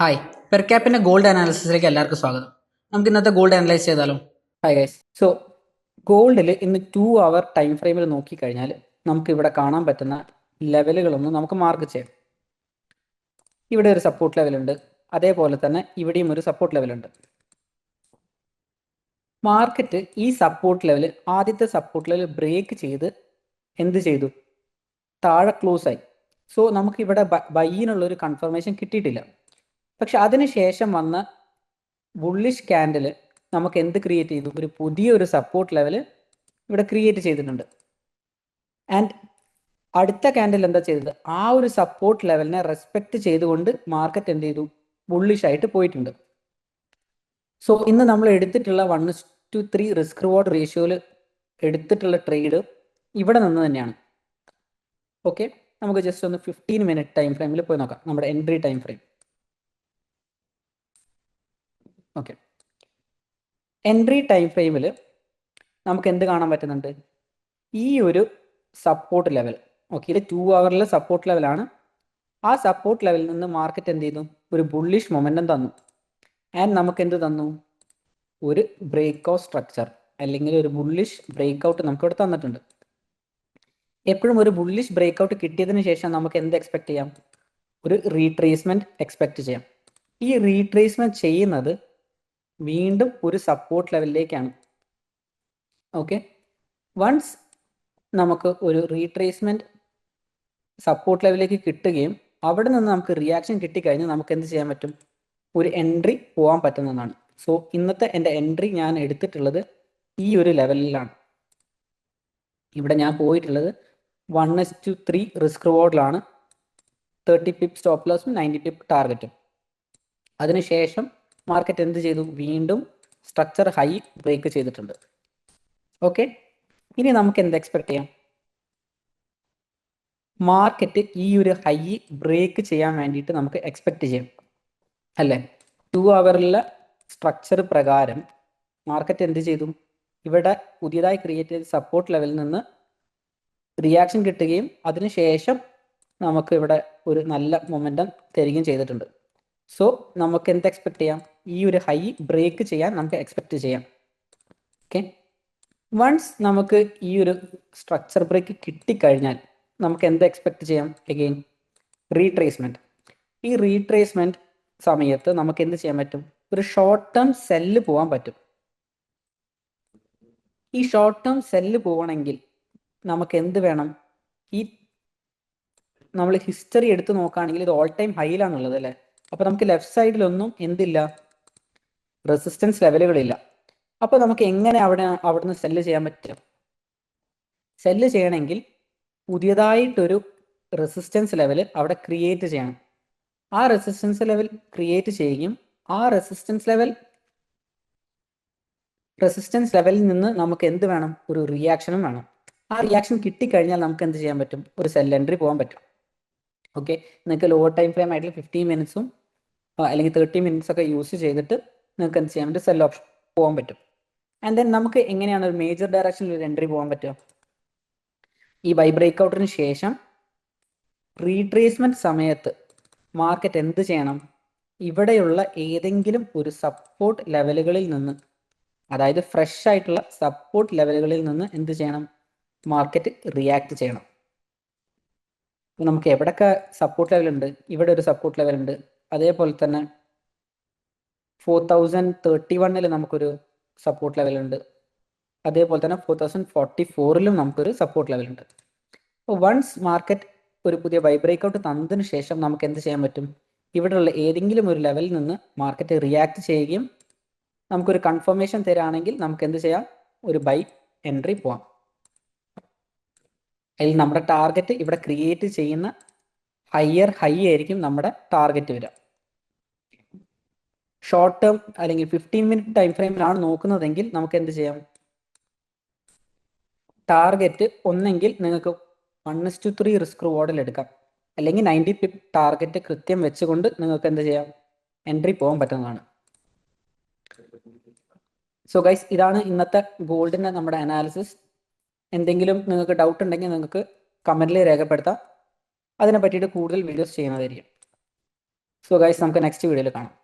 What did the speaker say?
Hi, പെർക്യാപ്പിന്റെ gold അനാലിസിസിലേക്ക് എല്ലാവർക്കും സ്വാഗതം. നമുക്ക് ഇന്നത്തെ ഗോൾഡ് അനലൈസ് ചെയ്താലോ? Hi guys. സോ ഗോൾഡിൽ ഇന്ന് 2 അവർ ടൈം ഫ്രെയിമിൽ നോക്കിക്കഴിഞ്ഞാൽ നമുക്ക് ഇവിടെ കാണാൻ പറ്റുന്ന ലെവലുകളൊന്നും നമുക്ക് മാർക്ക് ചെയ്യാം. ഇവിടെ ഒരു സപ്പോർട്ട് ലെവലുണ്ട്, അതേപോലെ തന്നെ ഇവിടെയും ഒരു സപ്പോർട്ട് ലെവലുണ്ട്. മാർക്കറ്റ് ഈ സപ്പോർട്ട് ലെവൽ, ആദ്യത്തെ സപ്പോർട്ട് ലെവൽ ബ്രേക്ക് ചെയ്ത് എന്ത് ചെയ്തു? താഴെ ക്ലോസ് ആയി. സോ നമുക്ക് ഇവിടെ ബൈയിനുള്ള ഒരു കൺഫർമേഷൻ കിട്ടിയിട്ടില്ല. പക്ഷെ അതിനുശേഷം വന്ന ബുള്ളിഷ് ക്യാൻഡിൽ നമുക്ക് എന്ത് ക്രിയേറ്റ് ചെയ്തു? ഒരു പുതിയൊരു സപ്പോർട്ട് ലെവൽ ഇവിടെ ക്രിയേറ്റ് ചെയ്തിട്ടുണ്ട്. ആൻഡ് അടുത്ത ക്യാൻഡിൽ എന്താ ചെയ്തത്? ആ ഒരു സപ്പോർട്ട് ലെവലിനെ റെസ്പെക്ട് ചെയ്തുകൊണ്ട് മാർക്കറ്റ് എന്ത് ചെയ്തു? ബുള്ളിഷ് ആയിട്ട് പോയിട്ടുണ്ട്. സോ ഇന്ന് നമ്മൾ എടുത്തിട്ടുള്ള 1:3 റിസ്ക് റിവാർഡ് റേഷ്യോയിൽ എടുത്തിട്ടുള്ള ട്രേഡ് ഇവിടെ നിന്ന് തന്നെയാണ്. ഓക്കെ, നമുക്ക് ജസ്റ്റ് ഒന്ന് 15 മിനിറ്റ് ടൈം ഫ്രെയിമിൽ പോയി നോക്കാം, നമ്മുടെ entry time frame. Okay, entry time ഫ്രെയിമിൽ നമുക്ക് എന്ത് കാണാൻ പറ്റുന്നുണ്ട്? ഈ ഒരു സപ്പോർട്ട് ലെവൽ, ഓക്കെ, ഇത് 2 അവറിലെ സപ്പോർട്ട് ലെവലാണ്. ആ സപ്പോർട്ട് ലെവലിൽ നിന്ന് മാർക്കറ്റ് എന്ത് ചെയ്തു? ഒരു ബുള്ളിഷ് മൊമെന്റം തന്നു. ആൻഡ് നമുക്ക് എന്ത് തന്നു? ഒരു ബ്രേക്ക് ഔട്ട് സ്ട്രക്ചർ അല്ലെങ്കിൽ ഒരു ബുള്ളിഷ് ബ്രേക്ക് ഔട്ട് നമുക്ക് ഇവിടെ തന്നിട്ടുണ്ട്. എപ്പോഴും ഒരു ബുള്ളിഷ് ബ്രേക്ക് ഔട്ട് കിട്ടിയതിന് ശേഷം നമുക്ക് എന്ത് എക്സ്പെക്ട് ചെയ്യാം? ഒരു റീട്രേസ്മെന്റ് എക്സ്പെക്ട് ചെയ്യാം. ഈ റീട്രേസ്മെന്റ് ചെയ്യുന്നത് വീണ്ടും ഒരു സപ്പോർട്ട് ലെവലിലേക്കാണ്. ഓക്കെ, വൺസ് നമുക്ക് ഒരു റീട്രേസ്മെന്റ് സപ്പോർട്ട് ലെവലിലേക്ക് കിട്ടുകയും അവിടെ നിന്ന് നമുക്ക് റിയാക്ഷൻ കിട്ടിക്കഴിഞ്ഞാൽ നമുക്ക് എന്ത് ചെയ്യാൻ പറ്റും? ഒരു എൻട്രി പോകാൻ പറ്റുന്നതാണ്. സോ ഇന്നത്തെ എൻ്റെ എൻട്രി ഞാൻ എടുത്തിട്ടുള്ളത് ഈ ഒരു ലെവലിലാണ്. ഇവിടെ ഞാൻ പോയിട്ടുള്ളത് 1:3 റിസ്ക് റിവാർഡിലാണ്. 30 പിപ്പ് സ്റ്റോപ്പ് ലോസും 90 പിപ്പ് ടാർഗറ്റും. അതിനുശേഷം മാർക്കറ്റ് എന്ത് ചെയ്തു? വീണ്ടും സ്ട്രക്ചർ ഹൈ ബ്രേക്ക് ചെയ്തിട്ടുണ്ട്. ഓക്കെ, ഇനി നമുക്ക് എന്ത് എക്സ്പെക്ട് ചെയ്യാം? മാർക്കറ്റ് ഈ ഒരു ഹൈ ബ്രേക്ക് ചെയ്യാൻ വേണ്ടിയിട്ട് നമുക്ക് എക്സ്പെക്ട് ചെയ്യാം, അല്ലേ? 2 അവറിലെ സ്ട്രക്ചർ പ്രകാരം മാർക്കറ്റ് എന്ത് ചെയ്തു? ഇവിടെ പുതിയതായി ക്രിയേറ്റ് ചെയ്ത സപ്പോർട്ട് ലെവലിൽ നിന്ന് റിയാക്ഷൻ കിട്ടുകയും അതിനുശേഷം നമുക്ക് ഇവിടെ ഒരു നല്ല മൊമെന്റം തരികയും ചെയ്തിട്ടുണ്ട്. സോ നമുക്ക് എന്ത് എക്സ്പെക്ട് ചെയ്യാം? ഈ ഒരു ഹൈ ബ്രേക്ക് ചെയ്യാൻ നമുക്ക് എക്സ്പെക്ട് ചെയ്യാം. ഓക്കെ, വൺസ് നമുക്ക് ഈ ഒരു സ്ട്രക്ചർ ബ്രേക്ക് കിട്ടിക്കഴിഞ്ഞാൽ നമുക്ക് എന്ത് എക്സ്പെക്ട് ചെയ്യാം? Again retracement. ഈ റീട്രേസ്മെന്റ് സമയത്ത് നമുക്ക് എന്ത് ചെയ്യാൻ പറ്റും? ഒരു ഷോർട്ട് ടേം സെല്ല് പോകാൻ പറ്റും. ഈ ഷോർട്ട് ടേം സെല്ല് പോകണമെങ്കിൽ നമുക്ക് എന്ത് വേണം? ഈ നമ്മൾ ഹിസ്റ്ററി എടുത്ത് നോക്കുകയാണെങ്കിൽ ഇത് ഓൾ ടൈം ഹൈയിലാണുള്ളത്, അല്ലേ? അപ്പൊ നമുക്ക് ലെഫ്റ്റ് സൈഡിലൊന്നും എന്തില്ല? റെസിസ്റ്റൻസ് ലെവലുകളില്ല. അപ്പൊ നമുക്ക് എങ്ങനെ അവിടുന്ന് സെല്ല് ചെയ്യാൻ പറ്റും? സെല്ല് ചെയ്യണമെങ്കിൽ പുതിയതായിട്ടൊരു റെസിസ്റ്റൻസ് ലെവൽ അവിടെ ക്രിയേറ്റ് ചെയ്യണം. ആ റെസിസ്റ്റൻസ് ലെവൽ ക്രിയേറ്റ് ചെയ്യുകയും ആ റെസിസ്റ്റൻസ് ലെവലിൽ നിന്ന് നമുക്ക് എന്ത് വേണം? ഒരു റിയാക്ഷനും വേണം. ആ റിയാക്ഷൻ കിട്ടിക്കഴിഞ്ഞാൽ നമുക്ക് എന്ത് ചെയ്യാൻ പറ്റും? ഒരു സെൽ എൻട്രി പോകാൻ പറ്റും. ഓക്കെ, നിങ്ങൾക്ക് ലോവർ ടൈം ഫ്രെയിം ആയിട്ട് 15 മിനിറ്റ്സും അല്ലെങ്കിൽ 30 മിനിറ്റ്സ് ഒക്കെ യൂസ് ചെയ്തിട്ട് നിങ്ങൾക്ക് എന്ത് ചെയ്യാൻ പറ്റും? സെൽ ഓപ്ഷൻ പോകാൻ പറ്റും. ആൻഡ് ദെൻ നമുക്ക് എങ്ങനെയാണ് ഒരു മേജർ ഡയറക്ഷനിൽ ഒരു എൻട്രി പോകാൻ പറ്റുക? ഈ ബൈ ബ്രേക്ക് ഔട്ടിന് ശേഷം റീട്രേസ്മെന്റ് സമയത്ത് മാർക്കറ്റ് എന്ത് ചെയ്യണം? ഇവിടെയുള്ള ഏതെങ്കിലും ഒരു സപ്പോർട്ട് ലെവലുകളിൽ നിന്ന്, അതായത് ഫ്രഷ് ആയിട്ടുള്ള സപ്പോർട്ട് ലെവലുകളിൽ നിന്ന് എന്ത് ചെയ്യണം? മാർക്കറ്റ് റിയാക്ട് ചെയ്യണം. നമുക്ക് എവിടെയൊക്കെ സപ്പോർട്ട് ലെവൽ ഉണ്ട്? ഇവിടെ ഒരു സപ്പോർട്ട് ലെവൽ ഉണ്ട്. അതേപോലെ തന്നെ 4031 നമുക്കൊരു സപ്പോർട്ട് ലെവൽ ഉണ്ട്. അതേപോലെ തന്നെ 4044 നമുക്കൊരു സപ്പോർട്ട് ലെവൽ ഉണ്ട്. അപ്പോൾ വൺസ് മാർക്കറ്റ് ഒരു പുതിയ ബൈ ബ്രേക്ക് ഔട്ട് തന്നതിന് ശേഷം നമുക്ക് എന്ത് ചെയ്യാൻ പറ്റും? ഇവിടെയുള്ള ഏതെങ്കിലും ഒരു ലെവലിൽ നിന്ന് മാർക്കറ്റ് റിയാക്ട് ചെയ്യുകയും നമുക്കൊരു കൺഫർമേഷൻ തരാണെങ്കിൽ നമുക്ക് എന്ത് ചെയ്യാം? ഒരു ബൈ എൻട്രി പോവാം. അതിൽ നമ്മുടെ ടാർഗറ്റ് ഇവിടെ ക്രിയേറ്റ് ചെയ്യുന്ന ഹയർ ഹൈ ആയിരിക്കും നമ്മുടെ ടാർഗറ്റ് വരിക. ഷോർട്ട് ടേം അല്ലെങ്കിൽ 15 മിനിറ്റ് ടൈം ഫ്രെയിമിലാണ് നോക്കുന്നതെങ്കിൽ നമുക്ക് എന്ത് ചെയ്യാം? ടാർഗറ്റ് ഒന്നെങ്കിൽ നിങ്ങൾക്ക് 1:3 റിസ്ക് റിവാർഡിൽ എടുക്കാം, അല്ലെങ്കിൽ 90 പിപ്പ് ടാർഗറ്റ് കൃത്യം വെച്ചുകൊണ്ട് നിങ്ങൾക്ക് എന്ത് ചെയ്യാം? എൻട്രി പോകാൻ പറ്റുന്നതാണ്. സോ ഗൈസ്, ഇതാണ് ഇന്നത്തെ ഗോൾഡിന്റെ നമ്മുടെ അനാലിസിസ്. എന്തെങ്കിലും നിങ്ങൾക്ക് ഡൗട്ട് ഉണ്ടെങ്കിൽ നിങ്ങൾക്ക് കമന്റിൽ രേഖപ്പെടുത്താം. അതിനെ പറ്റിയിട്ട് കൂടുതൽ വീഡിയോസ് ചെയ്യുന്നതായിരിക്കും. സോ ഗൈസ് നമുക്ക് നെക്സ്റ്റ് വീഡിയോയിൽ കാണാം.